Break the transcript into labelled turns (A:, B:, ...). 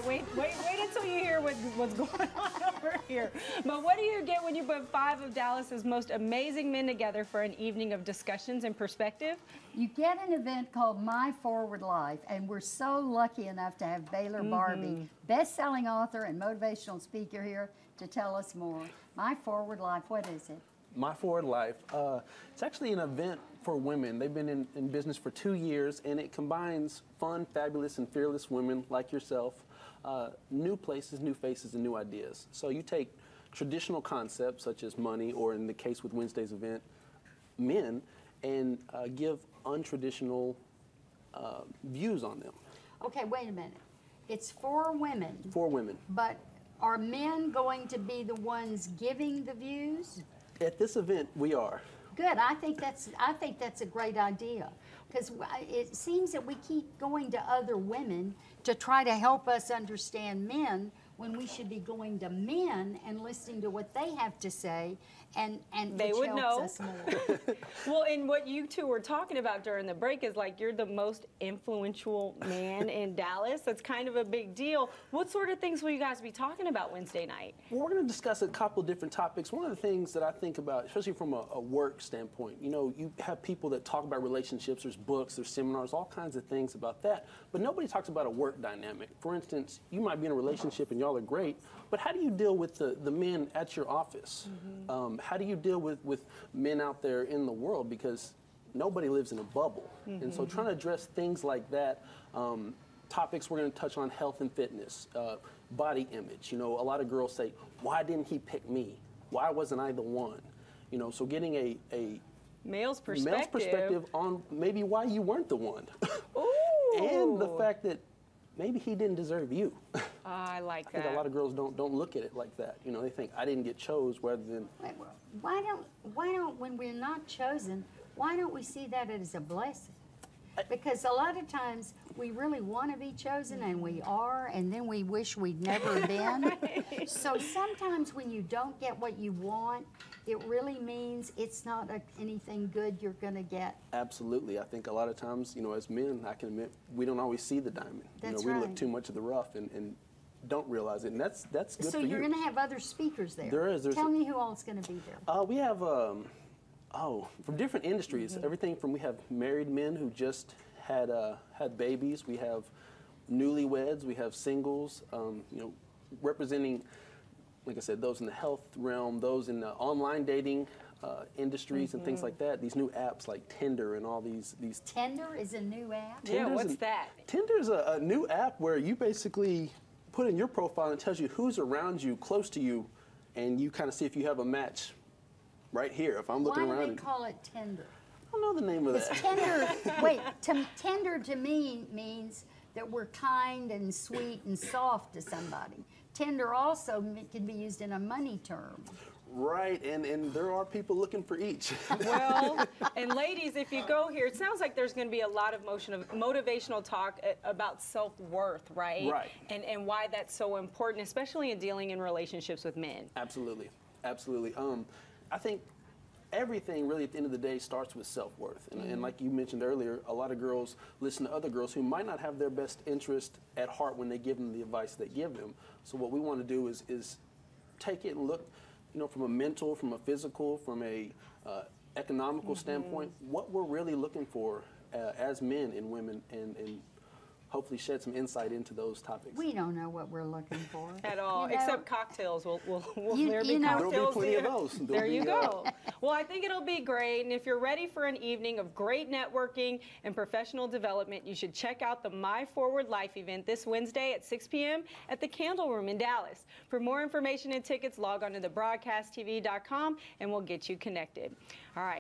A: Wait until you hear what's going on over here. But what do you get when you put 5 of Dallas's most amazing men together for an evening of discussions and perspective?
B: You get an event called My Forward Life, and we're so lucky enough to have Bayor Barbee, best-selling author and motivational speaker here to tell us more. My Forward Life, what is it?
C: My Forward Life, it's actually an event for women. They've been in business for 2 years, and it combines fun, fabulous, and fearless women like yourself, new places, new faces, and new ideas. So you take traditional concepts such as money, or in the case with Wednesday's event, men, and give untraditional views on them.
B: Okay, wait a minute. It's for women.
C: For women.
B: But are men going to be the ones giving the views?
C: At this event, we are.
B: Good. I think that's a great idea, because it seems that we keep going to other women to try to help us understand men, when we should be going to men and listening to what they have to say, and
A: they
B: which
A: would
B: helps
A: know.
B: us more.
A: Well, and what you two were talking about during the break is like you're the most influential man in Dallas. That's kind of a big deal. What sort of things will you guys be talking about Wednesday night?
C: Well, we're going to discuss a couple of different topics. One of the things that I think about, especially from a work standpoint, you know, you have people that talk about relationships, there's books, there's seminars, all kinds of things about that, but nobody talks about a work dynamic. For instance, you might be in a relationship and y'all are great, but how do you deal with the men at your office? How do you deal with men out there in the world? Because nobody lives in a bubble. And so trying to address things like that, topics we're going to touch on: health and fitness, body image. You know, a lot of girls say, why didn't he pick me? Why wasn't I the one? You know, so getting a
A: male's perspective
C: on maybe why you weren't the one.
A: Ooh.
C: And the fact that maybe he didn't deserve you.
A: I like that.
C: I think a lot of girls don't look at it like that. You know, they think I didn't get chose rather than.
B: Why don't when we're not chosen, why don't we see that as a blessing? Because a lot of times we really want to be chosen, and we are, and then we wish we'd never been. So sometimes when you don't get what you want, it really means it's not anything good you're going to get.
C: Absolutely. I think a lot of times, you know, as men, I can admit, we don't always see the diamond.
B: That's
C: you know, we
B: right.
C: look too much at the rough and don't realize it, and that's good
B: so
C: for you.
B: So you're going to have other speakers there.
C: There is.
B: Tell me who else is going to be there.
C: We have, from different industries, everything from, we have married men who just had babies, we have newlyweds, we have singles, you know, representing, like I said, those in the health realm, those in the online dating industries and things like that. These new apps like Tinder and all these.
B: Tinder is a new app?
A: Yeah, what's that?
C: Tinder is a new app where you basically put in your profile and it tells you who's around you, close to you, and you kind of see if you have a match right here. If I'm looking around.
B: Why do they call it Tinder?
C: I don't know the name of that.
B: Tender, wait, tender to me means that we're kind and sweet and soft to somebody. Tender also can be used in a money term.
C: Right, and there are people looking for each.
A: Well, and ladies, if you go here, it sounds like there's going to be a lot of motivational talk about self-worth, right?
C: Right.
A: And why that's so important, especially in dealing in relationships with men.
C: Absolutely, absolutely. I think everything really at the end of the day starts with self-worth. And like you mentioned earlier, a lot of girls listen to other girls who might not have their best interest at heart when they give them the advice they give them. So what we want to do is take it and look, you know, from a mental, from a physical, from a economical standpoint, what we're really looking for as men and women, and hopefully shed some insight into those topics.
B: We don't know what we're looking for.
A: At all,
B: you know?
A: Except cocktails. Will there be
B: you know,
A: cocktails?
C: There'll be plenty of those.
A: There you go. Well, I think it'll be great, and if you're ready for an evening of great networking and professional development, you should check out the My Forward Life event this Wednesday at 6 p.m. at the Candleroom in Dallas. For more information and tickets, log on to thebroadcasttv.com, and we'll get you connected. All right.